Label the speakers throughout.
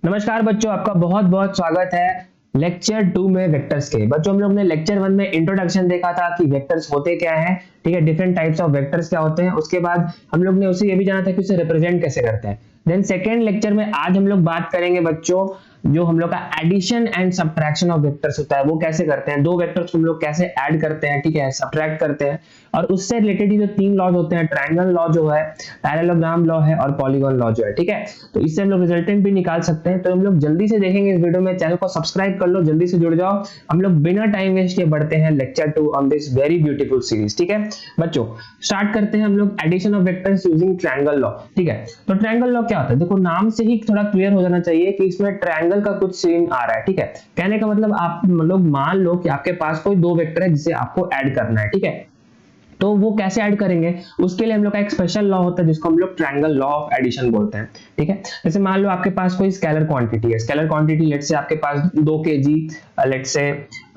Speaker 1: नमस्कार बच्चों, आपका बहुत बहुत स्वागत है लेक्चर 2 में वेक्टर्स के। बच्चों, हम लोग ने लेक्चर 1 में इंट्रोडक्शन देखा था कि वेक्टर्स होते क्या हैं, ठीक है, डिफरेंट टाइप्स ऑफ वेक्टर्स क्या होते हैं। उसके बाद हम लोग ने उसे ये भी जाना था कि उसे रिप्रेजेंट कैसे करते हैं। देन सेकेंड लेक्चर में आज हम लोग बात करेंगे बच्चों, जो हम लोग का addition and subtraction of vectors होता है वो कैसे करते हैं, दो वेक्टर्स को हम लोग कैसे ऐड करते हैं, ठीक है, सब्ट्रैक्ट करते हैं। और उससे रिलेटेड जो तीन लॉज होते हैं, ट्रायंगल लॉ जो है, पैरेललोग्राम लॉ है और पॉलीगॉन लॉ जो है, ठीक है, तो इससे हम लोग रिजल्टेंट भी निकाल सकते हैं। तो हम लोग जल्दी से देखेंगे इस वीडियो में, चैनल को सब्सक्राइब कर लो, जल्दी से जुड़ जाओ। हम लोग बिना टाइम वेस्ट किए बढ़ते हैं lecture 2 on this very beautiful series, ठीक है बच्चों। स्टार्ट करते हैं हम लोग addition of vectors using triangle law, ठीक है। तो ट्रायंगल लॉ क्या होता है, देखो नाम से ही थोड़ा क्लियर हो जाना चाहिए कि इसमें ट्रायंगल का कुछ सीन आ रहा है, ठीक है। कहने का मतलब आप लोग मान लो कि आपके पास कोई दो वेक्टर है जिसे आपको ऐड करना है, ठीक है। तो वो कैसे ऐड करेंगे, उसके लिए हम लोग का एक स्पेशल लॉ होता है जिसको हम लोग ट्रायंगल लॉ ऑफ एडिशन बोलते हैं, ठीक है। जैसे मान लो आपके पास कोई स्केलर क्वांटिटी है, स्केलर क्वांटिटी लेट्स से आपके पास 2 kg लेट्स से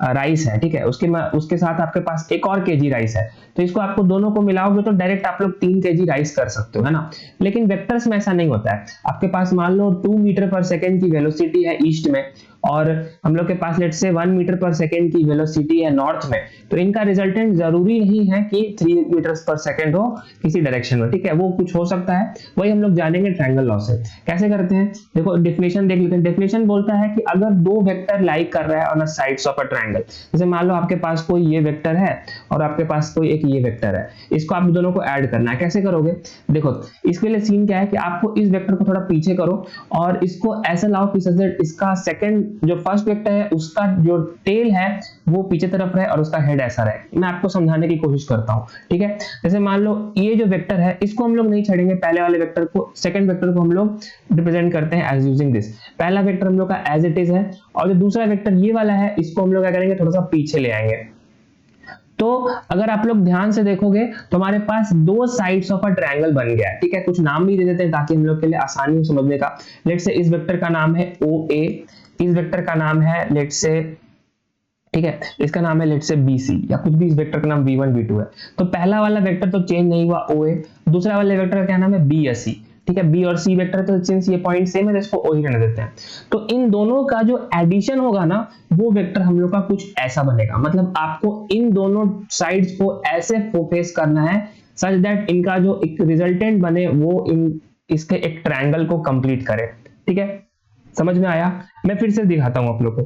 Speaker 1: राइस है, ठीक है। उसके साथ आपके पास एक और kg राइस है, तो इसको आपको दोनों को मिलाओगे तो डायरेक्ट आप लोग 3 kg राइस कर सकते हो, है ना। लेकिन वेक्टर्स में ऐसा नहीं होता है। आपके पास मान लो 2 मीटर पर सेकेंड की वेलोसिटी है ईस्ट में, और हम लोग के पास लेट्स से 1 मीटर पर सेकेंड की वेलोसिटी है नॉर्थ में, तो इनका रिजल्टेंट जरूरी नहीं है कि 3 मीटर्स पर सेकेंड हो किसी डायरेक्शन में, ठीक है, वो कुछ हो सकता है। वही हम लोग जानेंगे ट्रायंगल लॉ से कैसे करते हैं। देखो डेफिनेशन देख लेते हैं। डेफिनेशन बोलता है कि अगर दो वेक्टर लाइक कर रहा है on the sides of a triangle, जैसे मान लो आपके पास कोई ये वेक्टर है और आपके पास कोई एक ये वेक्टर है, इसको आप दोनों को ऐड करना है। कैसे करोगे, देखो इसके लिए सीन क्या है कि आपको इस वेक्टर को थोड़ा पीछे करो और इसको ऐसा लाओ कि इसका सेकंड जो फर्स्ट वेक्टर है उसका जो टेल है वो पीछे तरफ रहे और उसका हेड ऐसा रहे। मैं आपको समझाने की कोशिश करता हूं, ठीक है। जैसे मान लो ये जो वेक्टर है इसको हम लोग नहीं छेड़ेंगे, पहले वाले वेक्टर को, सेकंड वेक्टर को हम लोग रिप्रेजेंट करते हैं एज यूजिंग दिस। पहला वेक्टर हम लोग का एज इट इज है, और जो दूसरा वेक्टर ये वाला है इसको हम लोग क्या करेंगे, थोड़ा सा पीछे ले आएंगे। तो अगर आप लोग ध्यान से देखोगे तो हमारे पास दो साइड्स ऑफ अ ट्रायंगल बन गया है, ठीक है। कुछ नाम भी दे देते हैं ताकि हम लोग के लिए आसानी हो समझने का। लेट्स से इस वेक्टर का नाम है OA, इस वेक्टर का नाम है लेट्स से, ठीक है, इसका नाम है लेट्स से BC, या कुछ भी इस वेक्टर का नाम V1 V2 है। तो पहला वाला वेक्टर तो चेंज नहीं हुआ OA, दूसरा वाले वेक्टर का क्या नाम है B या C, ठीक है। B और C वेक्टर तो सिंस ये पॉइंट सेम है तो इसको O ही रहने देते हैं। तो इन दोनों का जो एडिशन होगा ना, वो वेक्टर हम लोग का कुछ ऐसा बनेगा। मतलब आपको इन दोनों साइड्स को ऐसे फेस करना है सच दैट इनका जो एक रिजल्टेंट बने वो इसके एक ट्रायंगल को कंप्लीट करे, ठीक है। समझ में आया? मैं फिर से दिखाता हूं आप लोग को।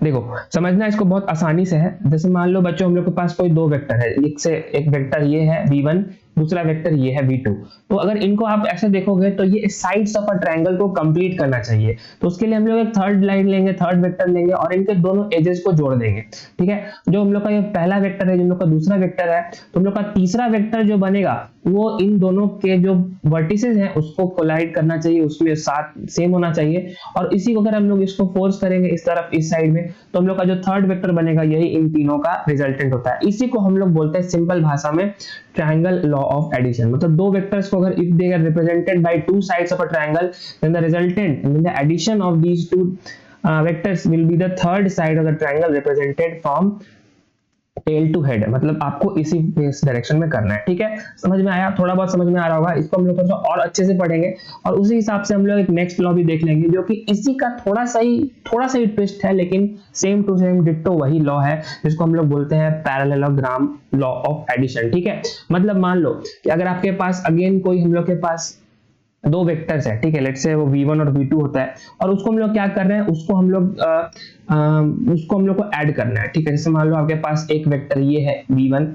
Speaker 1: देखो समझना इसको बहुत आसानी से है। जैसे मान लो बच्चों हम लोग के पास कोई दो वेक्टर है, एक वेक्टर ये है V1, दूसरा वेक्टर ये है V2। तो अगर इनको आप ऐसे देखोगे तो ये साइड्स ऑफ अ ट्रायंगल को कंप्लीट करना चाहिए। तो उसके लिए हम लोग एक थर्ड लाइन लेंगे, थर्ड वेक्टर लेंगे और इनके दोनों एजेस को जोड़ देंगे, ठीक है। जो हम लोग का ये पहला वेक्टर है, जो हम लोग का दूसरा वेक्टर है, तो हम लोग का तीसरा वेक्टर जो बनेगा वो इन दोनों के जो वर्टिसेस हैं उसको कोलाइड करना चाहिए, उसमें साथ सेम होना चाहिए। और इसी को अगर हम लोग इसको फोर्स करेंगे इस तरफ इस साइड में, तो हम लोग का जो थर्ड वेक्टर बनेगा यही इन तीनों का रिजल्टेंट होता है। इसी को हम लोग बोलते हैं सिंपल भाषा में ट्रायंगल लॉ ऑफ एडिशन। मतलब दो वेक्टर्स को अगर if they are represented by two sides of a triangle, then the resultant in the addition of these two vectors will be the third side of the triangle represented from tail to head. मतलब आपको इसी direction में करना है, ठीक है। समझ में आया? थोड़ा बहुत समझ में आ रहा होगा। इसको हम लोग थोड़ा सा और अच्छे से पढ़ेंगे और उसी हिसाब से हम लोग एक नेक्स्ट लॉ भी देख लेंगे जो कि इसी का थोड़ा सा ही ट्विस्ट है, लेकिन सेम टू सेम डिट्टो वही लॉ है जिसको हम लोग बोलते हैं पैरेललोग्राम लॉ ऑफ एडिशन, ठीक है। मतलब मान लो कि अगर आपके पास अगेन कोई हम लोग के पास दो वेक्टर्स है, ठीक है, लेट्स से वो V1 और V2 होता है, और उसको हम लोग क्या कर रहे हैं, उसको हम लोग को ऐड करना है, ठीक है। जैसे मान लो आपके पास एक वेक्टर ये है V1,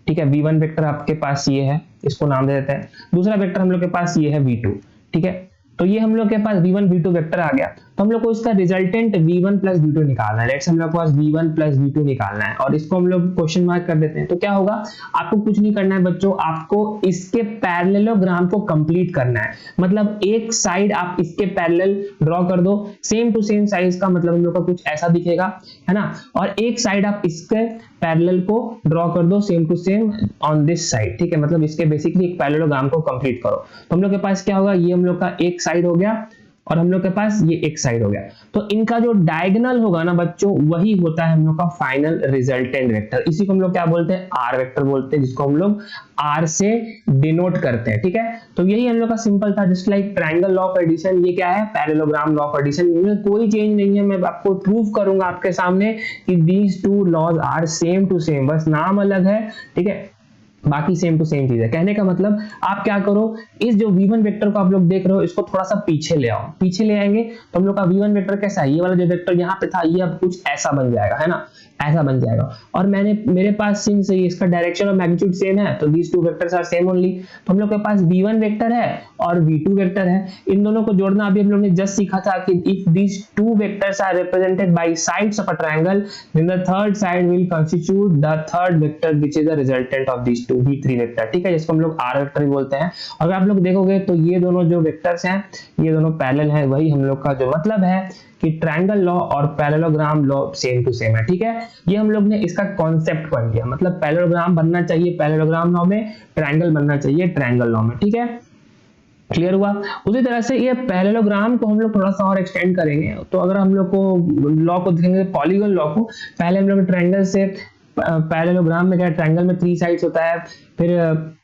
Speaker 1: ठीक है, V1 वेक्टर आपके पास ये है, इसको नाम दे देते हैं। दूसरा वेक्टर हम लोग के पास ये है V2, ठीक है। तो ये हम लोग के पास V1 V2 वेक्टर आ गया, तो हम लोग को इसका रिजल्टेंट V1 प्लस V2 निकालना है। लेट्स हम लोग के पास V1 प्लस V2 निकालना है और इसको हम लोग क्वेश्चन मार्क कर देते हैं। तो क्या होगा, आपको कुछ नहीं करना है बच्चों, आपको इसके पैरेललोग्राम को कंप्लीट करना है। मतलब एक साइड आप इसके पैरेलल ड्रॉ कर दो, सेम टू सेम साइज का, मतलब हम लोग का कुछ ऐसा दिखेगा, है ना। और एक साइड आप इसके पैरेलल को ड्रॉ कर दो same to same on this side, ठीक है। मतलब इसके बेसिकली एक पैरेललोग्राम को कंप्लीट करो। तो हम लोग के पास क्या होगा, ये हम लोग का एक साइड हो गया और हम लोग के पास ये एक साइड हो गया। तो इनका जो डायगोनल होगा ना बच्चों, वही होता है हम लोग का फाइनल रिजल्टेंट वेक्टर। इसी को हम लोग क्या बोलते हैं, आर वेक्टर बोलते हैं, जिसको हम लोग आर से डिनोट करते हैं। ठीक है, तो यही हम लोग का सिंपल था, just like triangle law of addition. ये क्या है, पैरेललोग्राम लॉ ऑफ एडिशन। इनमें कोई चेंज नहीं है, मैं आपको प्रूव करूंगा आपके सामने कि these two laws are same to same, बस नाम अलग है। ठीक है, बाकी सेम टू सेम चीज है। कहने का मतलब आप क्या करो, इस जो v1 वेक्टर को आप लोग देख रहे हो, इसको थोड़ा सा पीछे ले आओ। पीछे ले आएंगे तो हम लोग का v1 वेक्टर कैसा है, ये वाला जो वेक्टर यहाँ पे था, ये अब कुछ ऐसा बन जाएगा, है ना, ऐसा बन जाएगा। और मेरे पास सिंस इसका डायरेक्शन और मैग्नीट्यूड सेम है, तो these two vectors are same only. तो हम लोग के पास v1 वेक्टर है और v2 वेक्टर है। इन दोनों को जोड़ना अभी हम लोग ने जस्ट सीखा था कि if these two vectors are represented by sides of a triangle, then the third side will constitute the third vector which is the resultant of these two v3 vector. ठीक है, जिसको हम लोग r वेक्टर भी बोलते हैं। अगर आप लोग देखोगे तो ये दोनों जो वेक्टर्स हैं, ये दोनों पैरेलल हैं। वही हम लोग का जो मतलब है कि ट्रायंगल लॉ और parallelogram law same to same है। ठीक है, ये हम लोग ने इसका कॉन्सेप्ट पढ़ लिया, मतलब पैरेललोग्राम बनना चाहिए पैरेललोग्राम लॉ में, ट्रायंगल बनना चाहिए ट्रायंगल लॉ में। ठीक है, क्लियर हुआ। उसी तरह से ये पैरेललोग्राम को हम लोग थोड़ा सा और एक्सटेंड करेंगे। तो अगर हम लोग को लॉ को देखेंगे, पॉलीगन लॉ को, पहले हम लोग ट्रायंगल से, पैरेललोग्राम में क्या ट्रायंगल में 3 साइड्स होता है, फिर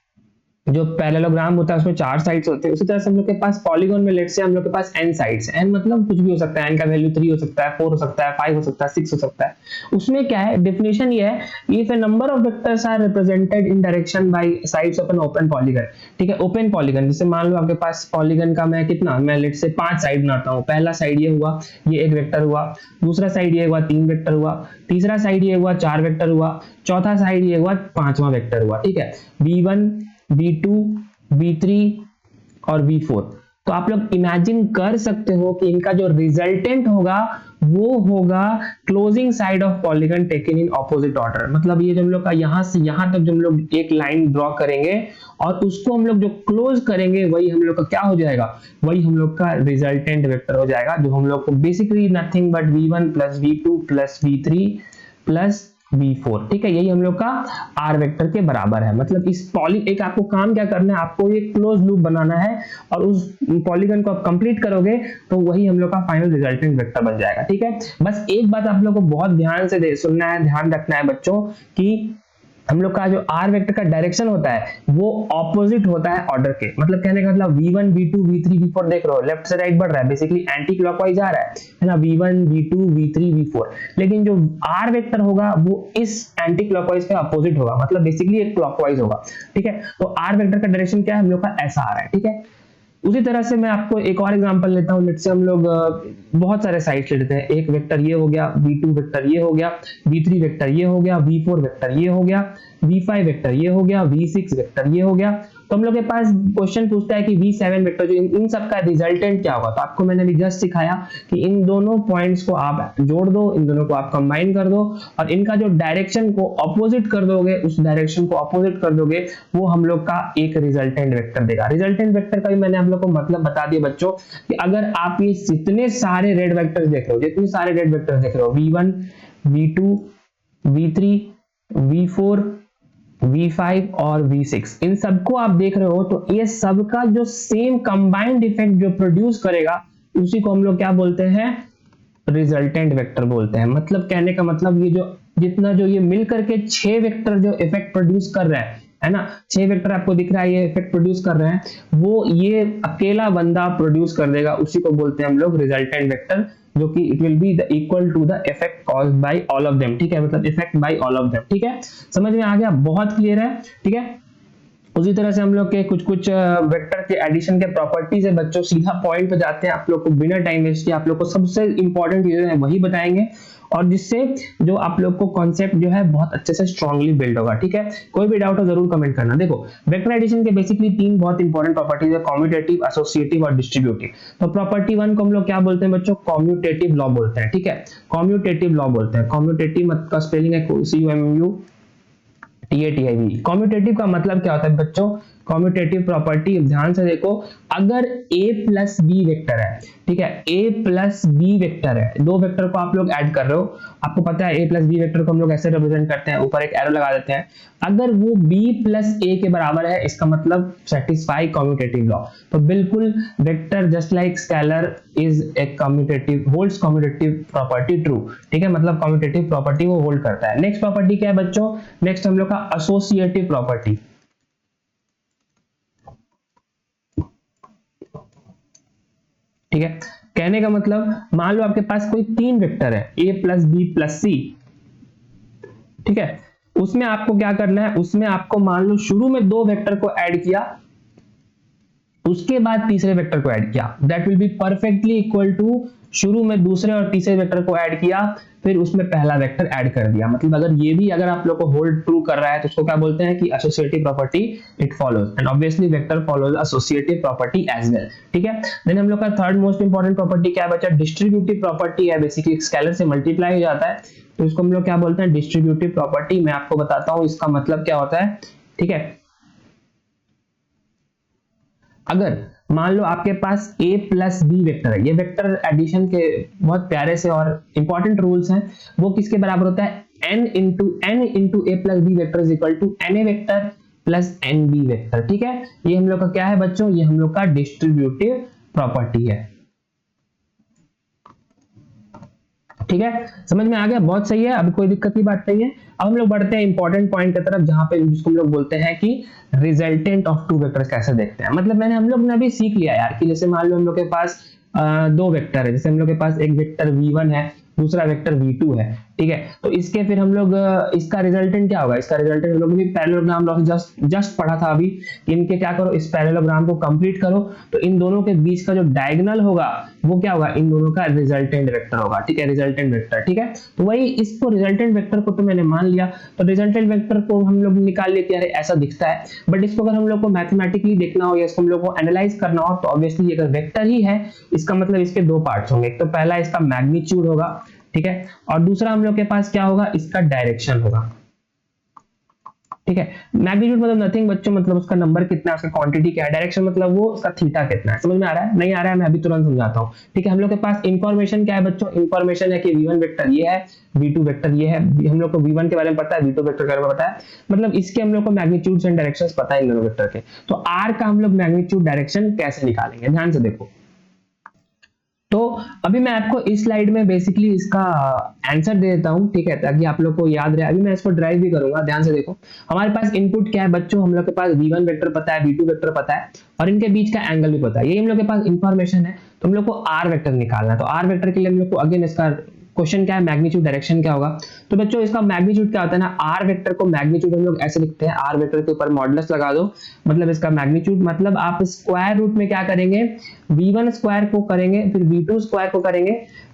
Speaker 1: जो पैरेललोग्राम होता है उसमें 4 साइड्स होते हैं। उसी तरह से हम लोग के पास पॉलीगन में लेट्स से हम लोग के पास n साइड्स हैं। n मतलब कुछ भी हो सकता है, n का वैल्यू 3 हो सकता है, 4 हो सकता है, 5 हो सकता है, 6 हो सकता है। उसमें क्या है, डेफिनेशन ये है, if a number of vectors are represented in direction by sides of an open polygon. ठीक है, ओपन पॉलीगन, जैसे मान लो आपके पास पॉलीगन का मैं कितना, मैं लेट्स से 5 साइड बनाता हूँ। पहला साइड ये हुआ, ये एक वेक्टर हुआ। दूसरा साइड ये हुआ, 3 वेक्टर हुआ। तीसरा साइड ये हुआ, 4 वेक्टर हुआ। चौथा साइड ये हुआ, 5वां वेक्टर हुआ। ठीक है, v1 v2 v3 और v4। तो आप लोग इमेजिन कर सकते हो कि इनका जो रिजल्टेंट होगा वो होगा closing side of polygon taken in opposite order. मतलब ये जो हम लोग का यहां से यहां तक जो हम लोग एक लाइन ड्रॉ करेंगे और उसको हम लोग जो क्लोज करेंगे, वही हम लोग का क्या हो जाएगा, वही हम लोग का रिजल्टेंट वेक्टर हो जाएगा, जो हम लोग को basically nothing but v1 plus v2 plus v3 plus v4। ठीक है, यही हम लोग का r वेक्टर के बराबर है। मतलब इस एक आपको काम क्या करना है, आपको ये क्लोज लूप बनाना है और उस पॉलीगन को आप कंप्लीट करोगे तो वही हम लोग का फाइनल रिजल्टेंट वेक्टर बन जाएगा। ठीक है, बस एक बात आप लोग को बहुत ध्यान से सुनना है, ध्यान रखना है बच्चों, कि हम लोग का जो r वेक्टर का डायरेक्शन होता है वो ऑपोजिट होता है ऑर्डर के। मतलब कहने का मतलब v1 v2 v3 v4 देख रहे हो, लेफ्ट से राइट बढ़ रहा है, बेसिकली एंटी क्लॉकवाइज आ रहा है ना, v1 v2 v3 v4। लेकिन जो r वेक्टर होगा वो इस एंटी क्लॉकवाइज के अपोजिट होगा, मतलब बेसिकली एक क्लॉकवाइज होगा। ठीक है, तो r वेक्टर का डायरेक्शन क्या है, हम लोग का ऐसा आ रहा है। ठीक है, उसी तरह से मैं आपको एक और एग्जांपल लेता हूं। लेट्स से हम लोग बहुत सारे साइड्स लेते हैं। एक वेक्टर ये हो गया, v2 वेक्टर ये हो गया, v3 वेक्टर ये हो गया, v4 वेक्टर ये हो गया, v5 वेक्टर ये हो गया, v6 वेक्टर ये हो गया। तो हम लोग के पास क्वेश्चन पूछता है कि v7 वेक्टर जो इन सब का रिजल्टेंट क्या होगा। तो आपको मैंने अभी जस्ट सिखाया कि इन दोनों पॉइंट्स को आप जोड़ दो, इन दोनों को आप कंबाइन कर दो और इनका जो डायरेक्शन को अपोजिट कर दोगे, उस डायरेक्शन को अपोजिट कर दोगे, वो हम लोग का एक रिजल्टेंट वेक्टर देगा। रिजल्टेंट वेक्टर का भी मैंने आप लोग को मतलब बता दिया बच्चों, कि अगर आप ये जितने सारे रेड वेक्टर्स देख रहे हो, जितने सारे रेड वेक्टर्स देख रहे हो, v1 v2 v3 v4 v5 और v6, इन सबको आप देख रहे हो, तो ये सबका जो सेम कंबाइंड इफेक्ट जो प्रोड्यूस करेगा, उसी को हम लोग क्या बोलते हैं, रिजल्टेंट वेक्टर बोलते हैं। मतलब कहने का मतलब ये जो जितना जो ये मिल करके 6 वेक्टर जो इफेक्ट प्रोड्यूस कर रहे हैं, है ना, 6 वेक्टर आपको दिख रहा है ये इफेक्ट प्रोड्यूस कर रहे हैं, वो ये अकेला बंदा प्रोड्यूस कर देगा, उसी को बोलते हैं हम लोग रिजल्टेंट वेक्टर, जो कि it will be equal to the effect caused by all of them. ठीक है, मतलब effect by all of them. ठीक है, समझ में आ गया, बहुत क्लियर है। ठीक है, उसी तरह से हम लोग के कुछ वेक्टर के एडिशन के प्रॉपर्टीज है बच्चों। सीधा पॉइंट पे जाते हैं, आप लोग को बिना टाइम वेस्ट किए आप लोग को सबसे इंपॉर्टेंट चीजें हैं वही बताएंगे, और जिससे जो आप लोग को कॉन्सेप्ट जो है बहुत अच्छे से स्ट्रांगली बिल्ड होगा। ठीक है, कोई भी डाउट हो जरूर कमेंट करना। देखो, वेक्टर एडिशन के बेसिकली 3 बहुत इंपॉर्टेंट प्रॉपर्टीज है, कम्यूटेटिव, एसोसिएटिव और डिस्ट्रीब्यूटिव। तो प्रॉपर्टी 1 को हम लोग क्या बोलते हैं बच्चों, कम्यूटेटिव लॉ बोलते हैं। ठीक है, कम्यूटेटिव लॉ बोलते हैं। कम्यूटेटिव का स्पेलिंग है CUMUTATIV। कम्यूटेटिव का मतलब क्या होता है बच्चों, कॉम्यूटेटिव प्रॉपर्टी, ध्यान से देखो, अगर a प्लस बी वेक्टर है, ठीक है, a प्लस बी वेक्टर है, दो वेक्टर को आप लोग ऐड कर रहे हो, आपको पता है a प्लस बी वेक्टर को हम लोग ऐसे रिप्रेजेंट करते हैं, ऊपर एक एरो लगा देते हैं, अगर वो b प्लस a के बराबर है, इसका मतलब सेटिस्फाई कॉम्यूटेटिव लॉ। तो बिल्कुल vector just like scalar is a commutative, holds commutative property true, ठीक है, मतलब कॉम्यूटेटिव प्रॉपर्टी वो होल्ड करता है। नेक्स्ट प्रॉपर्टी क्या है बच्चों, नेक्स्ट हम लोग का एसोसिएटिव प्रॉपर्टी, ठीक है। कहने का मतलब मान लो आपके पास कोई तीन वेक्टर है a प्लस बी प्लस सी, ठीक है, उसमें आपको क्या करना है, उसमें आपको मान लो शुरू में दो वेक्टर को ऐड किया, उसके बाद तीसरे वेक्टर को ऐड किया, that will be perfectly equal to शुरू में दूसरे और तीसरे वेक्टर को ऐड किया, फिर उसमें पहला वेक्टर ऐड कर दिया, मतलब अगर ये भी अगर आप लोग को होल्ड ट्रू कर रहा है तो उसको क्या बोलते हैं कि associative property it follows, and obviously vector follows associative property as well, ठीक है। देन हम लोग का थर्ड मोस्ट इंपॉर्टेंट प्रॉपर्टी क्या है बच्चा, डिस्ट्रीब्यूटिव प्रॉपर्टी है, बेसिकली स्केलर से मल्टीप्लाई हो जाता है, तो इसको हम लोग क्या बोलते हैं, डिस्ट्रीब्यूटिव प्रॉपर्टी। मैं आपको बताता हूं इसका मतलब क्या होता है, ठीक है। अगर मान लो आपके पास a प्लस बी वेक्टर है, ये वेक्टर एडिशन के बहुत प्यारे से और इंपॉर्टेंट रूल्स हैं, वो किसके बराबर होता है, n into a plus B vector is equal to na vector plus nb vector, ठीक है। ये हम लोग का क्या है बच्चों, ये हम लोग का डिस्ट्रीब्यूटिव प्रॉपर्टी है, ठीक है, समझ में आ गया, बहुत सही है, अभी कोई दिक्कत की बात नहीं है। अब हम लोग बढ़ते हैं इंपॉर्टेंट पॉइंट की तरफ, जहां पे जिसको हम लोग बोलते हैं कि रिजल्टेंट ऑफ टू वेक्टर्स कैसे देखते हैं। मतलब हम लोग ने अभी सीख लिया यार कि जैसे मान लो हम लोग के पास दो वेक्टर है, जैसे हम लोग के पास एक वेक्टर v1 है, दूसरा वेक्टर v2 है, ठीक है, तो इसके फिर हम लोग इसका रिजल्टेंट क्या होगा, इसका रिजल्टेंट हम लोग ने पैरेललोग्राम लॉ से जस्ट पढ़ा था अभी, इनके क्या करो, इस पैरेललोग्राम को कंप्लीट करो, तो इन दोनों के बीच का जो डायगोनल होगा वो क्या होगा, इन दोनों का रिजल्टेंट वेक्टर होगा, ठीक है, रिजल्टेंट वेक्टर, ठीक है। तो वही इसको रिजल्टेंट वेक्टर को तो मैंने मान लिया, तो रिजल्टेंट वेक्टर को हम लोग निकाल लेते हैं, ऐसा दिखता है, बट इसको अगर हम लोग को मैथमेटिकली देखना हो या इसको हम लोग को एनालाइज करना हो, तो ऑब्वियसली अगर वेक्टर ही है, इसका मतलब इसके दो पार्ट्स होंगे, एक तो पहला इसका मैग्नीट्यूड होगा, ठीक है, और दूसरा हम लोग के पास क्या होगा, इसका डायरेक्शन होगा, ठीक है। मैग्नीट्यूड मतलब नथिंग बच्चों, मतलब उसका नंबर कितना है, उसका क्वांटिटी क्या है, डायरेक्शन मतलब वो उसका थीटा कितना है, समझ में आ रहा है, नहीं आ रहा है मैं अभी तुरंत समझाता हूं, ठीक है। हम लोग के पास इंफॉर्मेशन क्या है बच्चों, इंफॉर्मेशन है कि v1 वेक्टर ये है, v2 वेक्टर ये है, हम लोग को v1 के बारे में पता है, v2 वेक्टर के बारे में पता है, मतलब इसके हम लोग को मैग्नीट्यूड्स एंड डायरेक्शंस पता है इन दोनों वेक्टर के। तो r का हम लोग मैग्नीट्यूड डायरेक्शन कैसे निकालेंगे, ध्यान से देखो। तो अभी मैं आपको इस स्लाइड में बेसिकली इसका आंसर दे देता हूं, ठीक है, ताकि आप लोग को याद रहे। अभी मैं इसको ड्राइव भी करूंगा, ध्यान से देखो। हमारे पास इनपुट क्या है बच्चों, हम लोग के पास v1 वेक्टर पता है, v2 वेक्टर पता है, और इनके बीच का एंगल भी पता है, ये हम लोग के पास इंफॉर्मेशन है। तो हम लोग को r वेक्टर निकालना है, तो r वेक्टर के लिए हम लोग को अगेन इसका क्वेश्चन क्या है, मैग्नीट्यूड डायरेक्शन क्या होगा। तो बच्चों इसका मैग्नीट्यूड क्या होता है ना, r वेक्टर को मैग्नीट्यूड हम लोग ऐसे लिखते हैं, r वेक्टर के ऊपर मॉडुलस लगा दो, मतलब इसका मैग्नीट्यूड, मतलब आप स्क्वायर रूट में क्या करेंगे, v1 स्क्वायर को करेंगे, फिर v2 स्क्वायर को करेंगे,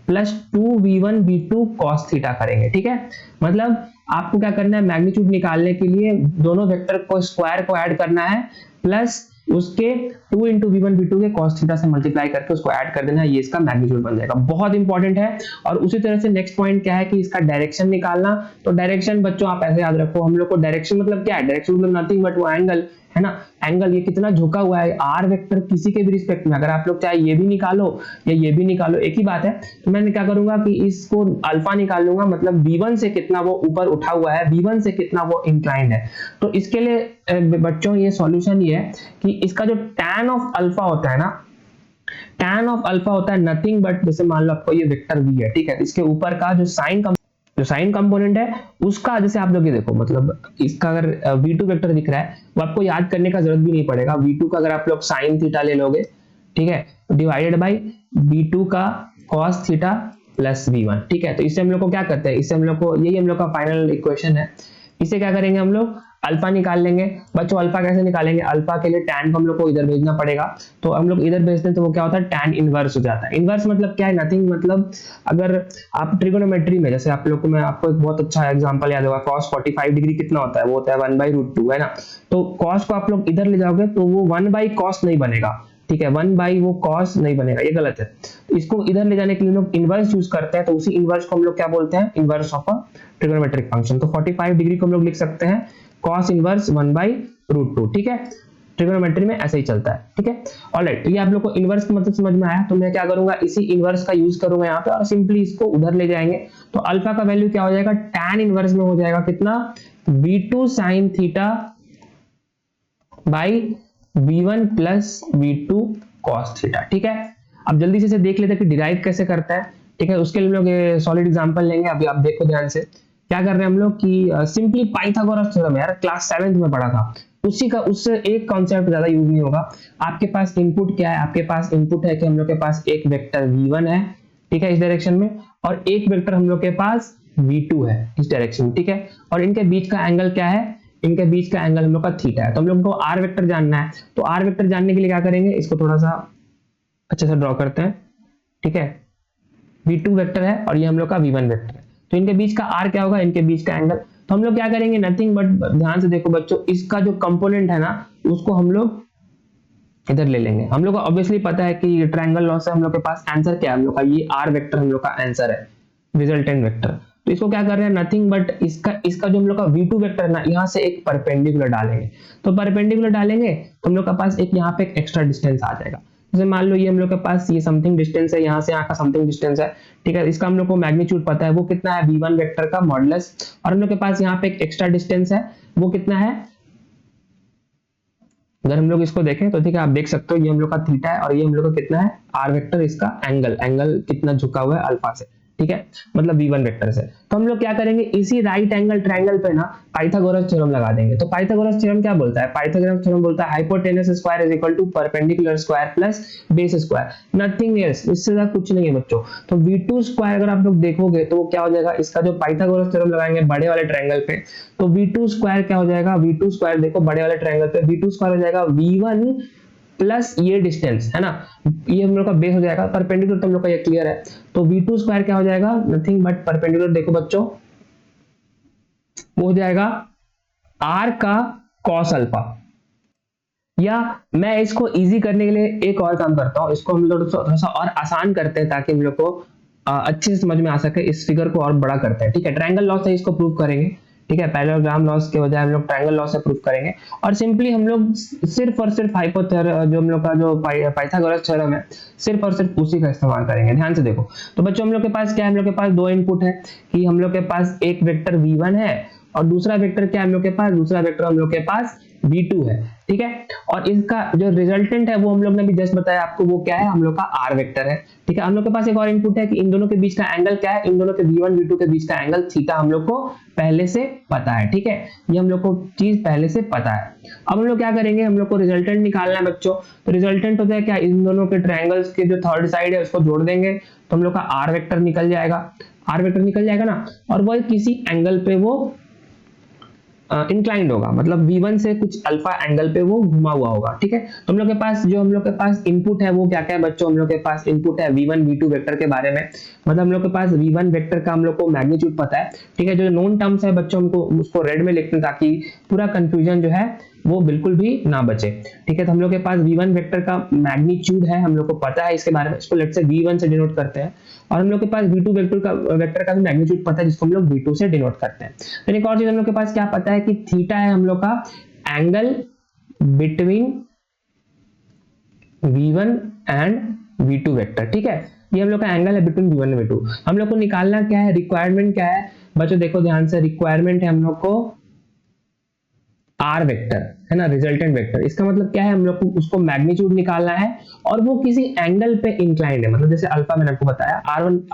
Speaker 1: plus 2v1 v2 cos theta करेंगे, ठीक है। मतलब आपको क्या करना है, मैग्नीट्यूड निकालने के लिए दोनों वेक्टर को स्क्वायर को ऐड करना है, प्लस उसके 2 इंटू v1 v2 के cos थीटा से मल्टीप्लाई करके उसको ऐड कर देना है, ये इसका मैग्नीट्यूड बन जाएगा, बहुत इंपॉर्टेंट है। और उसी तरह से नेक्स्ट पॉइंट क्या है कि इसका डायरेक्शन निकालना। तो डायरेक्शन बच्चों आप ऐसे याद रखो, हम लोग को डायरेक्शन मतलब क्या है, डायरेक्शन मतलब नथिंग बट वो एंगल है ना, एंगल ये कितना झुका हुआ है, r वेक्टर किसी के भी रिस्पेक्ट में, अगर आप लोग चाहे ये भी निकालो या ये भी निकालो एक ही बात है। तो मैं क्या करूंगा कि इसको अल्फा निकाल लूंगा, मतलब v1 से कितना वो ऊपर उठा हुआ है, v1 से कितना वो इंक्लाइंड है। तो इसके लिए बच्चों ये सॉल्यूशन ये है कि इसका जो tan ऑफ अल्फा होता है ना, tan ऑफ अल्फा होता है नथिंग बट, जैसे मान लो आपको ये वेक्टर v है, ठीक है, इसके ऊपर का जो साइन कंपोनेंट है उसका, जैसे आप लोग ये देखो, मतलब इसका अगर v2 वेक्टर दिख रहा है, वो आपको याद करने का जरूरत भी नहीं पड़ेगा, v2 का अगर आप लोग साइन थीटा ले लोगे, ठीक है, डिवाइडेड बाय v2 का cos थीटा प्लस v1, ठीक है। तो इससे हम लोग को क्या करते हैं, इससे हम लोग को यही हम लोग का फाइनल इक्वेशन है, इसे क्या करेंगे हम लोग अल्फा निकाल लेंगे। बच्चों अल्फा कैसे निकालेंगे, अल्फा के लिए tan को हम लोग को इधर भेजना पड़ेगा, तो हम लोग इधर भेजते हैं तो वो क्या होता है, tan इनवर्स हो जाता है। इनवर्स मतलब क्या है, नथिंग मतलब अगर आप ट्रिगोनोमेट्री में, जैसे आप लोग को मैं आपको एक बहुत अच्छा एग्जांपल याद होगा, cos 45 डिग्री कितना होता है, वो होता है 1/√2 है ना। तो cos को आप लोग इधर ले जाओगे तो वो 1/cos नहीं बनेगा, ठीक है, 1 वो cos नहीं बनेगा, ये गलत है। इसको इधर ले जाने के लिए लोग इनवर्स यूज करते हैं, तो उसी इनवर्स को हम लोग क्या बोलते हैं, inverse of a trigonometric function. तो 45 डिग्री को हम लोग लिख सकते हैं cos इनवर्स 1/√2, ठीक है। ट्रिग्नोमेट्री में ऐसे ही चलता है, ठीक है। ऑलराइट, तो ये आप लोग को इनवर्स का मतलब समझ में आया। तो मैं क्या करूंगा, इसी इनवर्स का यूज करूंगा यहाँ पे और सिंपली इसको उधर ले जाएंगे। तो अल्फा का वैल्यू क्या हो जाएगा, tan इनवर्स में हो जाएगा कितना, v2 sin theta by v1 plus v2 cos theta, ठीक है। अब जल्दी से इसे देख लेते हैं कि डिराइव कैसे करता है, ठीक है। उसके लिए हम लोग सॉलिड एग्जांपल लेंगे। अभी आप देखो ध्यान से क्या कर रहे हैं हम लोग कि सिंपली पाइथागोरस थ्योरम यार क्लास 7th में पढ़ा था, उसी का उससे एक कॉन्सेप्ट ज्यादा यूज नहीं होगा। आपके पास इनपुट क्या है, आपके पास इनपुट है कि हम लोग के पास एक वेक्टर v1 है, ठीक है, इस डायरेक्शन में, और एक वेक्टर हम लोग के पास v2 है इस डायरेक्शन में, ठीक है। और इनके बीच का एंगल क्या है, इनके बीच का एंगल हम लोग का थीटा है। तो हम लोग को r वेक्टर जानना है। तो r वेक्टर जानने के लिए क्या करेंगे, इसको थोड़ा सा अच्छे से ड्रॉ करते हैं, ठीक है। v2 वेक्टर है और ये हम लोग का v1 वेक्टर है। तो इनके बीच का r क्या होगा, इनके बीच का एंगल। तो हम लोग क्या करेंगे, नथिंग बट, ध्यान से देखो बच्चों, इसका जो कंपोनेंट है ना उसको हम लोग इधर ले लेंगे। हम लोग को ऑब्वियसली पता है कि ट्रायंगल लॉ से हम लोग के पास आंसर क्या है, हम लोग का ये r वेक्टर हम लोग का आंसर है, रिजल्टेंट वेक्टर। तो इसको क्या कर रहे हैं, नथिंग बट इसका जो हम लोग का v2 वेक्टर है ना, यहाँ से एक परपेंडिकुलर डालेंगे। तो परपेंडिकुलर डालेंगे तो हम लोग के पास एक यहाँ पे एक एक्स्ट्रा डिस्टेंस आ जाएगा। जैसे मान लो ये हम लोग के पास ये समथिंग डिस्टेंस है, यहाँ से यहाँ का समथिंग डिस्टेंस है, ठीक है। इसका हम लोग को मैग्नीट्यूड पता है, वो कितना है, v1 वेक्टर का मॉडुलस। और हम लोग के पास यहाँ पे एक एक्स्ट्रा डिस्टेंस है, वो कितना है, अगर हम लोग इसको देखें तो ठीक है, आप देख सकते हो ये हम लोग का थीटा है और ये हम लोग का कितना है, r वेक्टर, इसका एंगल कितना झुका हुआ है अल्फा से, ठीक है, मतलब v1 वेक्टर से। तो हम लोग क्या करेंगे, इसी राइट एंगल ट्रायंगल पे ना पाइथागोरस थ्योरम लगा देंगे। तो पाइथागोरस थ्योरम क्या बोलता है, पाइथागोरस थ्योरम बोलता है hypotenuse square is equal to perpendicular square plus base square, nothing else, इससे ज्यादा कुछ नहीं है बच्चों। तो v2 स्क्वायर अगर आप लोग देखोगे तो वो क्या हो जाएगा, इसका जो पाइथागोरस थ्योरम लगाएंगे बड़े वाले ट्रायंगल पे, तो v2 स्क्वायर क्या हो जाएगा, v2 स्क्वायर देखो बड़े वाले ट्रायंगल पे v2 स्क्वायर हो जाएगा v1 प्लस ये डिस्टेंस है ना, ये हम लोग का बेस हो जाएगा। परपेंडिकुलर तो हम लोग का ये क्लियर है। तो v2 स्क्वायर क्या हो जाएगा, नथिंग बट परपेंडिकुलर, देखो बच्चों वो हो जाएगा r का cos अल्फा। या मैं इसको इजी करने के लिए एक और काम करता हूं, इसको हम लोग थोड़ा सा और आसान करते हैं ताकि हम लोग को अच्छे से समझ में आ सके। इस फिगर को और बड़ा करते हैं, ठीक है। ट्रायंगल लॉ से इसको प्रूव करेंगे, ठीक है। पैरेललोग्राम लॉस के बजाय हम लोग ट्रायंगल लॉ से प्रूव करेंगे। और सिंपली हम लोग सिर्फ और सिर्फ जो हम लोग का जो पाइथागोरस थ्योरम है, सिर्फ और सिर्फ उसी का इस्तेमाल करेंगे। ध्यान से देखो तो बच्चों हम लोग के पास क्या है, हम लोग के पास दो इनपुट है कि हम लोग के पास एक वेक्टर v1 है और दूसरा वेक्टर क्या है हम लोग के पास, दूसरा वेक्टर हम लोग के पास v2 है, ठीक है। और इसका जो रिजल्टेंट है वो हम लोग ने भी जस्ट बताया आपको, वो क्या है, हम लोग का r वेक्टर है, ठीक है। हम लोग के पास एक और इनपुट है कि इन दोनों के बीच का एंगल क्या है, इन दोनों के v1 v2 के बीच का एंगल थीटा हम लोग को पहले से पता है, ठीक है। ये हम लोग को चीज पहले से पता है। अब हम लोग क्या करेंगे, हम लोग को रिजल्टेंट निकालना है बच्चों। तो रिजल्टेंट होता है क्या, इन दोनों के ट्रायंगल्स के जो थर्ड साइड है उसको जोड़ देंगे तो हम लोग का r वेक्टर निकल जाएगा, r वेक्टर निकल जाएगा ना। और वो किसी एंगल पे वो इंक्लाइंड होगा, मतलब v1 से कुछ अल्फा एंगल पे वो घुमा हुआ होगा, ठीक है। तो हम लोग के पास जो हम लोग के पास इनपुट है वो क्या क्या है बच्चों, हम लोग के पास इनपुट है v1 v2 वेक्टर के बारे में, मतलब हम लोग के पास v1 वेक्टर का हम लोग को मैग्नीट्यूड पता है, ठीक है। जो नोन टर्म्स है बच्चों हमको उसको रेड में लिखते हैं ताकि पूरा कंफ्यूजन जो है वो बिल्कुल भी ना बचे, ठीक है। तो हम लोग के पास v1 वेक्टर का मैग्नीट्यूड है, हम लोग को पता है इसके बारे में, इसको लेट्स से v1 से डिनोट करते हैं। और हम लोग के पास v2 वेक्टर का भी मैग्नीट्यूड पता है जिसको हम लोग v2 से डिनोट करते हैं। फिर एक और चीज हम लोग के पास क्या पता है कि थीटा है हम लोग का angle between v1 and v2 vector, ठीक है। ये हम लोग का एंगल है बिटवीन v1 और v2। हम लोग को निकालना क्या है, रिक्वायरमेंट क्या है बच्चों, देखो ध्यान से, रिक्वायरमेंट है हम लोग को r वेक्टर है ना, रिजल्टेंट वेक्टर। इसका मतलब क्या है, हम लोग को उसको मैग्नीट्यूड निकालना है और वो किसी एंगल पे इंक्लाइंड है, मतलब जैसे अल्फा मैंने आपको बताया,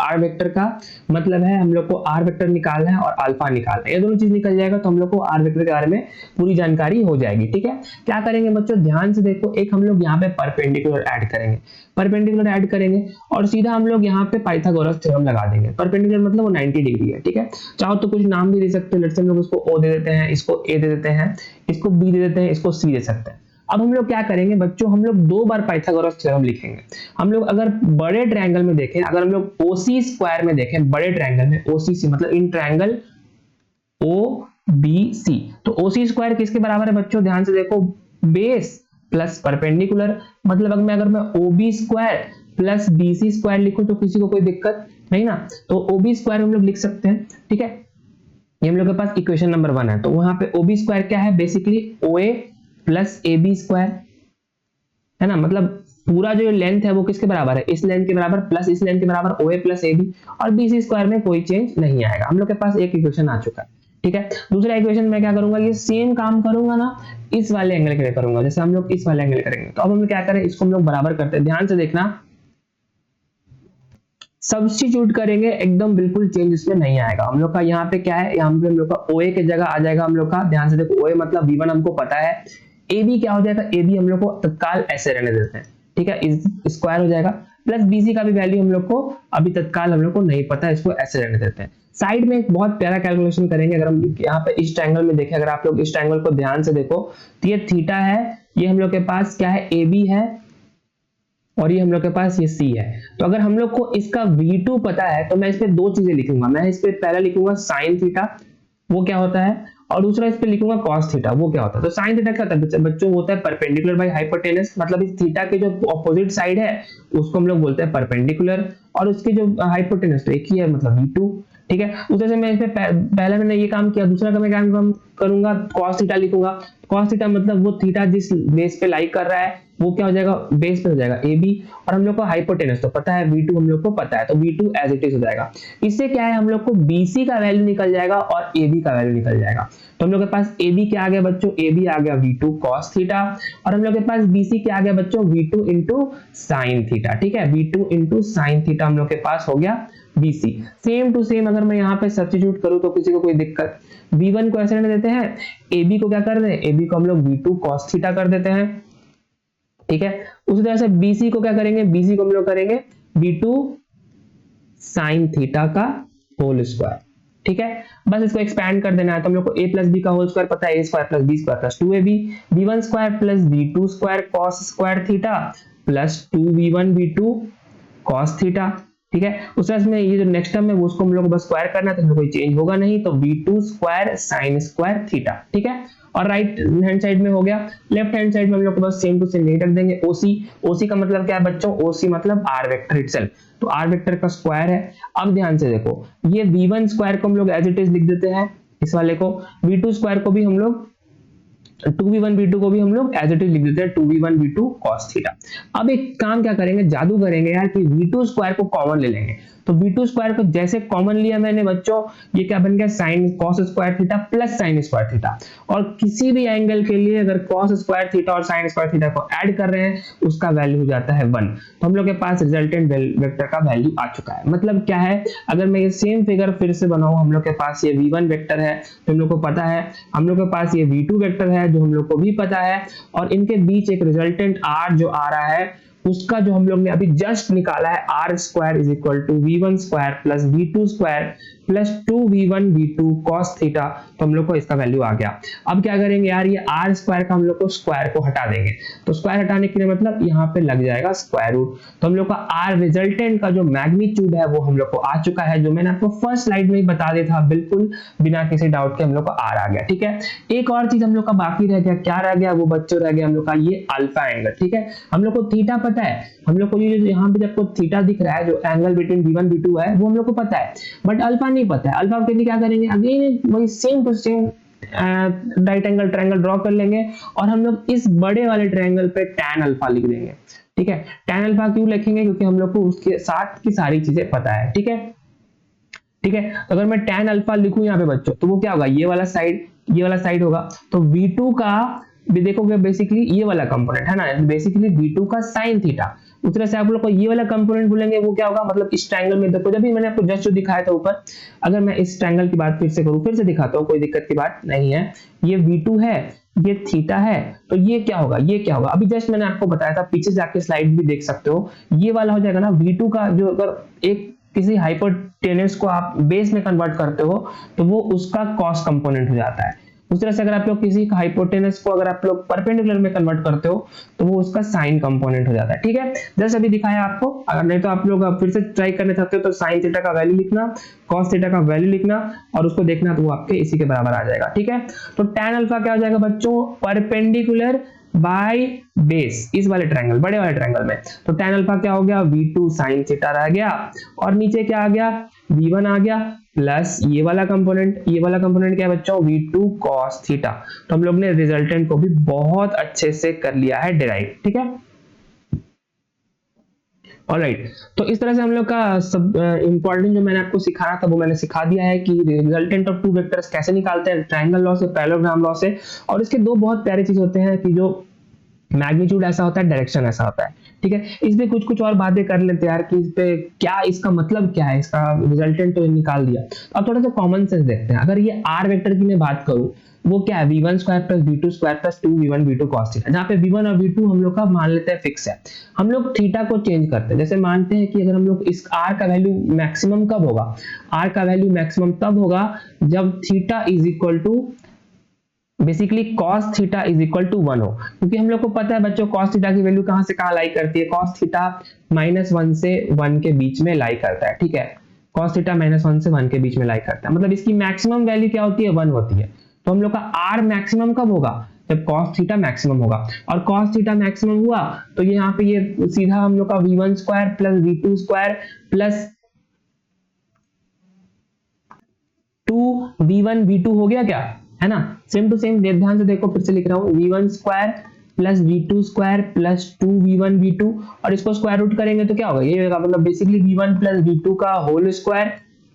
Speaker 1: r वेक्टर का मतलब है हम लोग को r वेक्टर निकालना है और अल्फा निकालना है। ये दोनों चीज निकल जाएगा तो हम लोग को r वेक्टर के बारे में पूरी जानकारी हो जाएगी, ठीक है। क्या करेंगे बच्चों, ध्यान से देखो, एक हम लोग यहाँ पे परपेंडिकुलर ऐड करेंगे, परपेंडिकुलर ऐड करेंगे और सीधा हम लोग यहाँ पे पाइथागोरस थ्योरम लगा देंगे। परपेंडिकुलर मतलब वो 90 डिग्री है, ठीक है। चाहो तो कुछ नाम भी दे सकते हो, लेट्स से हम लोग उसको O दे देते हैं, इसको A दे देते हैं, इसको B दे देते हैं, इसको C दे सकते हैं। अब हम लोग क्या करेंगे बच्चों, हम लोग दो बार पाइथागोरस थ्योरम लिखेंगे। हम लोग अगर बड़े ट्रायंगल में देखें, अगर हम लोग OC स्क्वायर में देखें, बड़े ट्रायंगल में OCC मतलब इन ट्रायंगल OBC, तो OC स्क्वायर किसके बराबर है बच्चों, ध्यान से देखो, बेस प्लस परपेंडिकुलर, मतलब अगर मैं OB square plus BC square लिखूं तो किसी को कोई दिक्कत नहीं ना। तो OB स्क्वायर हम लोग लिख सकते हैं, ठीक है। ये हम लोग के पास इक्वेशन नंबर 1 है। तो वहां पे OB स्क्वायर क्या है, basically OA plus A B square, है ना, मतलब पूरा जो लेंथ है वो किसके बराबर है, इस लेंथ के बराबर प्लस इस लेंथ के बराबर ओ ए प्लस ए बी, और बी सी स्क्वायर में कोई चेंज नहीं आएगा। हम लोग के पास एक इक्वेशन आ चुका है, ठीक है। दूसरा इक्वेशन मैं क्या करूंगा, ये सेम काम करूंगा ना इस वाले एंगल के लिए करूंगा, जैसे हम लोग इस वाले एंगल करेंगे। तो अब हम लोग क्या करें, इसको हम लोग बराबर करते हैं, ध्यान से देखना, सब्स्टिट्यूट करेंगे एकदम बिल्कुल चेंज इसमें नहीं आएगा। हम लोग का यहाँ पे क्या है, यहाँ पे हम लोग का OA की जगह आ जाएगा हम लोग का, ध्यान से देखो, OA मतलब V1 हमको पता है, AB क्या हो जाएगा, AB हम लोग को तत्काल ऐसे रहने देते हैं, ठीक है, इस स्क्वायर हो जाएगा, प्लस BC का भी वैल्यू हम लोग को अभी तत्काल हम लोग को नहीं पता है, इसको ऐसे रहने देते हैं। साइड में एक बहुत प्यारा कैलकुलेशन करेंगे, अगर हम यहाँ पे इस ट्रायंगल में देखें, अगर आप लोग इस ट्रायंगल को ध्यान से देखो तो ये थीटा है, ये हम लोग के पास क्या है, AB है, और ये हम लोग के पास ये C है। तो अगर हम लोग को इसका V2 पता है तो मैं इस पे दो चीजें लिखूंगा, मैं इस पे पहला लिखूंगा साइन थीटा, वो क्या होता है, और दूसरा इस पे लिखूंगा कॉस थीटा, वो क्या होता है। तो साइन थीटा क्या होता है बच्चों, होता है परपेंडिकुलर बाय हाइपोटेनस, मतलब इस थीटा के जो ऑपोजिट साइड है उसको हम लोग बोलते हैं परपेंडिकुलर, और उसके जो हाइपोटेनस तो एक ही है, मतलब V2, ठीक है। उस तरह से मैं इस पे पहले मैंने ये काम किया, दूसरा का मैं काम करूंगा, कॉस थीटा लिखूंगा। कॉस थीटा मतलब वो थीटा जिस बेस पे लाई कर रहा है वो क्या हो जाएगा, बेस पे हो जाएगा AB, और हम लोग को हाइपोटेनस तो पता है, V2 हम लोग को पता है, तो V2 एज इट इज हो जाएगा। इससे क्या है, हम लोग को BC का वैल्यू निकल जाएगा और AB का वैल्यू निकल जाएगा। तो हम लोग के पास AB क्या आ गया बच्चों, AB आ गया V2 cos थीटा, और हम लोग के पास BC क्या आ गया बच्चों, V2 इंटू साइन थीटा, ठीक है, V2 इंटू साइन थीटा हम लोग के पास हो गया BC। सेम टू सेम अगर मैं यहाँ पे सब्स्टिट्यूट करूँ तो किसी को कोई दिक्कत, V1 को ऐसे रहने देते हैं, AB को क्या कर रहे हैं, AB को हम लोग V2 cos थीटा कर देते हैं, ठीक है। उसी तरह से BC को क्या करेंगे, BC को हम लोग करेंगे V2 sin थीटा का होल स्क्वायर, ठीक है। बस इसको एक्सपैंड कर देना है, तो हम लोग को a प्लस बी का होल स्क्वायर पता है, a square plus B square plus 2ab, v1 square plus v2 square cos square theta plus 2v1 v2 cos theta, ठीक है। उस तरह से ये जो नेक्स्ट टर्म है वो उसको हम लोग को बस स्क्वायर करना है, तो इसमें कोई चेंज होगा नहीं, तो v2 square sin square theta, ठीक है। और राइट हैंड साइड में हो गया, लेफ्ट हैंड साइड में हम लोग को बस सेम टू सेम यही रख देंगे, OC का मतलब क्या है बच्चों, OC मतलब R वेक्टर इटसेल्फ, तो R वेक्टर का स्क्वायर है। अब ध्यान से देखो, ये V1 स्क्वायर को हम लोग एज इट इज लिख देते हैं, इस वाले को, V2 स्क्वायर को भी हम लोग 2v1 v2 को भी हम लोग एज इट इज लिख देते हैं 2v1 v2 cos थीटा। अब एक काम क्या करेंगे, जादू करेंगे यार, कि v2 स्क्वायर को कॉमन ले लेंगे। तो v2 स्क्वायर को जैसे कॉमन लिया मैंने बच्चों, ये क्या बन गया, sin cos square theta plus sin square theta, और किसी भी एंगल के लिए अगर cos स्क्वायर थीटा और sin स्क्वायर थीटा को ऐड कर रहे हैं उसका वैल्यू हो जाता है 1। तो हम लोग के पास रिजल्टेंट वेक्टर का वैल्यू आ चुका है। मतलब क्या है, अगर मैं ये सेम फिगर फिर से बनाऊं, हम लोग के पास ये v1 वेक्टर है तो हम लोग को पता है, हम लोग के पास ये v2 वेक्टर है जो हम लोग को भी पता है, और इनके बीच एक रिजल्टेंट r जो आ रहा है उसका जो हम लोग ने अभी जस्ट निकाला है, R square is equal to v1 square plus v2 square plus 2v1 v2 cos theta, तो हम लोग को इसका वैल्यू आ गया। अब क्या करेंगे यार, ये आर स्क्वायर का हम लोग को स्क्वायर को हटा देंगे, तो स्क्वायर हटाने के लिए मतलब यहाँ पे लग जाएगा स्क्वायर रूट, तो हम लोग का आर रिजल्टेंट का जो मैग्नीट्यूड है वो हम लोग को आ चुका है, जो मैंने आपको फर्स्ट स्लाइड में ही बता दिया था, बिल्कुल बिना किसी डाउट के हम लोग का आर आ गया, ठीक है। एक और चीज हम लोग का बाकी रह गया, क्या रह गया वो बच्चों, रह गया हम लोग का ये अल्फा एंगल, ठीक है। हम लोग को थीटा पता है, हम लोग को ये यहाँ पे जब थीटा दिख रहा है जो एंगल बिटवीन v1 v2 है वो हम लोग को पता है, बट अल्फा नहीं पता है। अल्फा के लिए क्या करेंगे, अगेन वही same to same right angle triangle draw कर लेंगे, और हम लोग इस बड़े वाले ट्रायंगल पे tan अल्फा लिख देंगे, ठीक है। tan अल्फा क्यों लिखेंगे, क्योंकि हम लोग को उसके साथ की सारी चीजें पता है, ठीक है, ठीक है। तो अगर मैं tan अल्फा लिखूं यहाँ पे बच्चों, तो वो क्या होगा, ये वाला साइड होगा, तो v2 का भी देखोगे बेसिकली ये वाला कंपोनेंट है ना, बेसिकली v2 का sin थीटा। उस तरह से आप लोग को ये वाला कंपोनेंट बोलेंगे वो क्या होगा, मतलब इस ट्रायंगल में देखो, जब भी मैंने आपको जस्ट जो दिखाया था ऊपर, अगर मैं इस ट्रायंगल की बात फिर से करूं, फिर से दिखाता हूं, कोई दिक्कत की बात नहीं है। ये v2 है, ये थीटा है, तो ये क्या होगा, ये क्या होगा, अभी जस्ट मैंने आपको बताया था, पीछे जाके स्लाइड भी देख सकते हो, ये वाला हो जाएगा ना v2 का, जो अगर एक किसी हाइपोटेनस को आप बेस में कन्वर्ट करते हो तो वो उसका कॉस कंपोनेंट हो जाता है। उस तरह से अगर आप लोग किसी हाइपोटेनस को अगर आप लोग परपेंडिकुलर में कन्वर्ट करते हो तो वो उसका साइन कंपोनेंट हो जाता है, ठीक है। जैसे अभी दिखाया आपको, अगर नहीं तो आप लोग फिर से ट्राई करना चाहते हो तो साइन थीटा का वैल्यू लिखना, कॉस थीटा का वैल्यू लिखना और उसको देखना, तो वो आपके इसी के बराबर आ जाएगा, ठीक है। तो tan अल्फा क्या हो जाएगा बच्चों, परपेंडिकुलर बाय बेस, इस वाले ट्रायंगल, बड़े वाले ट्रायंगल में। तो tan अल्फा क्या हो गया, v2 sin थीटा रह गया, और नीचे क्या आ गया, v1 आ गया, प्लस ये वाला कंपोनेंट, ये वाला कंपोनेंट क्या है बच्चों, v2 cos थीटा। तो हम लोग ने रिजल्टेंट को भी बहुत अच्छे से कर लिया है डिराइव, ठीक है। ऑलराइट, तो इस तरह से हम लोग का सब इंपॉर्टेंट जो मैंने आपको सिखाया था वो मैंने सिखा दिया है कि रिजल्टेंट ऑफ टू वेक्टर्स कैसे निकालते हैं ट्रायंगल लॉ से, पैरेललोग्राम लॉ से। और इसके दो बहुत प्यारे चीज होते हैं कि जो मैग्नीट्यूड ऐसा होता है, डायरेक्शन ऐसा होता है, ठीक है। इस पे कुछ कुछ और बातें कर लेते हैं यार कि इस पे क्या, इसका मतलब क्या है, इसका रिजल्टेंट तो निकाल दिया। अब थोड़ा सा कॉमन सेंस देखते हैं। अगर ये आर वेक्टर की मैं बात करूं, वो क्या है, v1 square plus v2 square plus 2v1 v2 cos theta, जहां पे v1 और v2 हम लोग का मान लेते हैं फिक्स है। हम लोग थीटा को चेंज करते हैं, जैसे मानते हैं कि अगर हम लोग इस r का वैल्यू मैक्सिमम कब होगा, r का वैल्यू मैक्सिमम तब होगा जब theta is equal to basically cos theta is equal to 1 हो, क्योंकि हम लोग को पता है बच्चों cos थीटा की वैल्यू कहां से कहां लाई करती है, cos थीटा -1 से 1 के बीच में लाई करता है, ठीक है। cos थीटा -1 से 1 के बीच में लाई करता है, मतलब इसकी मैक्सिमम वैल्यू क्या होती है, 1 होती है। तो हम लोग का r मैक्सिमम कब होगा, जब cos थीटा मैक्सिमम होगा, और cos थीटा मैक्सिमम हुआ तो ये यहाँ पे ये सीधा हम लोग का v1 square plus v2 square plus 2v1 v2 हो गया क्या, है ना। सेम टू सेम ध्यान से देखो, फिर से लिख रहा हूँ, v1 square plus v2 square plus 2v1 v2, और इसको स्क्वायर रूट करेंगे तो क्या होगा, ये होगा मतलब बेसिकली v1 प्लस v2 का होल स्क्वायर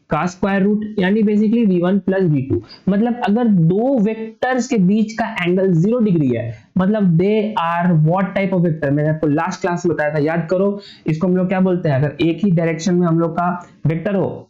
Speaker 1: का स्क्वायर रूट, यानी बेसिकली v1 प्लस v2। मतलब अगर दो वेक्टर्स के बीच का एंगल 0 डिग्री है, मतलब they are what type of vector, मैंने आपको लास्ट क्लास में बताया था, याद करो। इसको हम लोग क्या बोलते हैं, अगर एक ही डायरेक्शन में हम लोग का वेक्टर हो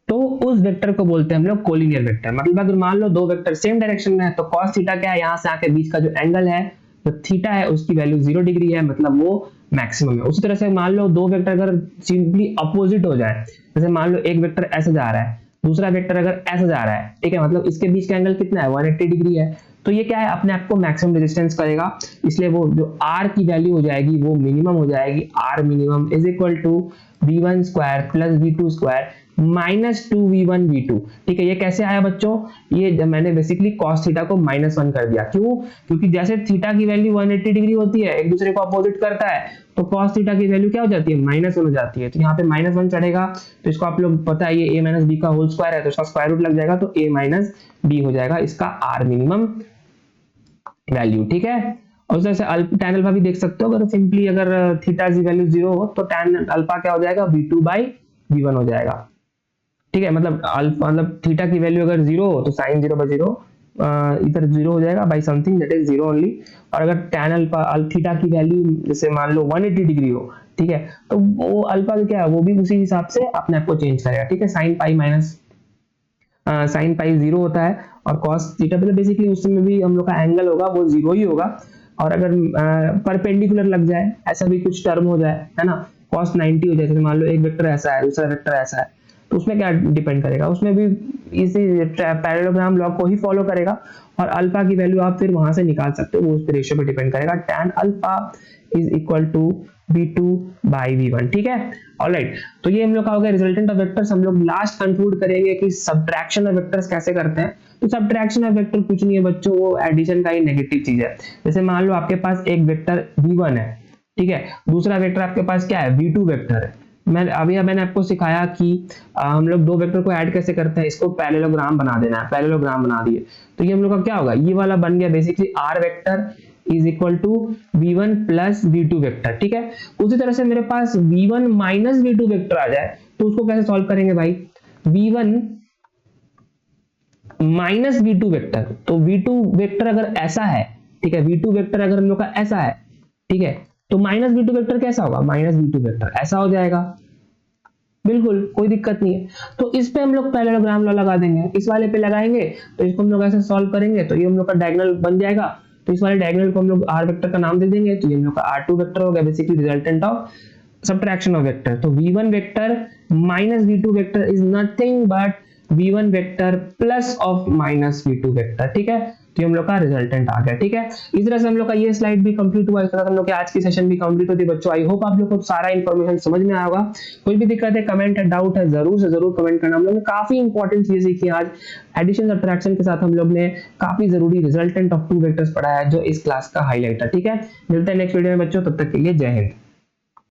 Speaker 1: तो उस वेक्टर को बोलते हैं हम लोग कोलिनियर वेक्टर। मतलब अगर मान लो दो वेक्टर सेम डायरेक्शन में है तो cos थीटा क्या है, यहां से आके बीच का जो एंगल है, जो थीटा है, उसकी वैल्यू 0 डिग्री है, मतलब वो मैक्सिमम है। उसी तरह से मान लो दो वेक्टर अगर सिंपली अपोजिट हो जाए, जैसे मान लो एक वेक्टर ऐसे जा रहा है, दूसरा वेक्टर अगर ऐसे जा रहा है, ठीक है, मतलब इसके बीच का एंगल कितना है, 180 डिग्री है, तो ये क्या है, अपने आप को मैक्सिमम रेजिस्टेंस करेगा, इसलिए वो जो r की वैल्यू हो जाएगी वो मिनिमम हो जाएगी। r minimum is equal to v1 square plus v2 square minus 2v1 v2, ठीक है। ये कैसे आया बच्चों, ये मैंने बेसिकली cos थीटा को -1 कर दिया, क्यों, क्योंकि जैसे थीटा की वैल्यू 180 डिग्री होती है, एक दूसरे को अपोजिट करता है, तो cos थीटा की वैल्यू क्या हो जाती है, -1 हो जाती है। तो यहाँ पे -1 चढ़ेगा, तो इसको आप लोग पता है ये a माइनस बी का होल स्क्वायर है, तो इसका स्क्वायर रूट लग जाएगा, तो a माइनस बी हो जाएगा इसका r मिनिमम वैल्यू, ठीक है। और उस तरह से tan अल्फा भी देख सकते हो, अगर सिंपली अगर थीटा की वैल्यू 0 हो तो tan अल्फा क्या हो जाएगा, v2 बाई v1 हो जाएगा, ठीक है। मतलब अल्फा, मतलब थीटा की वैल्यू अगर 0 हो तो sin 0 by 0 इधर 0 हो जाएगा by something that is 0 only. और अगर tan अल्फा थीटा की वैल्यू जैसे मान लो 180 डिग्री हो, ठीक है, तो वो अल्फा क्या है, वो भी उसी हिसाब से अपने आप को चेंज करेगा, ठीक है। sin पाई माइनस sin पाई 0 होता है, और cos थीटा पे बेसिकली उसमें भी हम लोग का एंगल होगा वो 0 ही होगा। और अगर परपेंडिकुलर लग जाए, ऐसा भी कुछ टर्म हो जाए, है ना, cos 90 हो जाए, जैसे मान लो एक वेक्टर ऐसा है, दूसरा वेक्टर ऐसा है, तो उसमें क्या डिपेंड करेगा, उसमें भी इसी पैरेललोग्राम लॉ को ही फॉलो करेगा, और अल्फा की वैल्यू आप फिर वहां से निकाल सकते हो, वो उस रेशियो पे डिपेंड करेगा। tan alpha is equal to v2 by v1, ठीक है। ऑलराइट, तो ये हम लोग का हो गया रिजल्टेंट ऑफ वेक्टर्स। हम लोग लास्ट कंक्लूड करेंगे कि सब्ट्रैक्शन ऑफ वेक्टर्स कैसे करते हैं। तो सब्ट्रैक्शन ऑफ वेक्टर कुछ नहीं है बच्चों, वो एडिशन का ही नेगेटिव चीज है। जैसे मान लो आपके पास एक वेक्टर v1 है, ठीक है, दूसरा वेक्टर आपके पास क्या है, v2 वेक्टर है। मैंने आपको सिखाया कि हम लोग दो वेक्टर को ऐड कैसे करते हैं, इसको पैरेललोग्राम बना देना है, पैरेललोग्राम बना दिए तो ये हम लोग का क्या होगा, ये वाला बन गया basically r vector is equal to v1 plus v2 vector, ठीक है। उसी तरह से मेरे पास v1 माइनस v2 वेक्टर आ जाए तो उसको कैसे सॉल्व करेंगे भाई, v1 माइनस v2 वेक्टर, तो v2 वेक्टर अगर ऐसा है, ठीक है, v2 वेक्टर अगर हम लोग का ऐसा है, ठीक है, तो माइनस v2 वेक्टर कैसा होगा, माइनस v2 वेक्टर ऐसा हो जाएगा, बिल्कुल कोई दिक्कत नहीं है। तो इस पे हम लोग पैरेललोग्राम लॉ लगा देंगे, इस वाले पे लगाएंगे तो इसको हम लोग ऐसे सॉल्व करेंगे तो ये हम लोग का डायगोनल बन जाएगा। तो इस वाले डायगोनल को हम लोग r वेक्टर का नाम दे देंगे, तो ये हम लोग का r2 वेक्टर हो गया, basically resultant of subtraction of vector. तो v1 vector minus v2 vector is nothing but v1 vector plus of minus v2 vector, ठीक है। तो हम लोग का रिजल्टेंट आ गया, ठीक है। इस तरह से हम लोग का ये स्लाइड भी कंप्लीट हुआ, इस तरह से हम लोग के आज की सेशन भी कंप्लीट होती है बच्चों। आई होप आप लोग को सारा इंफॉर्मेशन समझ में आया होगा। कोई भी दिक्कत है, कमेंट है, डाउट है, जरूर से जरूर कमेंट करना। हम लोग ने काफी इंपॉर्टेंट चीजें सीखी आज। एडिशन सब्ट्रैक्शन के साथ हम लोग ने काफी जरूरी रिजल्टेंट ऑफ टू वेक्टर्स पढ़ा है, जो इस क्लास का हाईलाइट है, ठीक है। मिलते हैं नेक्स्ट वीडियो में बच्चों, तब तक के लिए जय हिंद।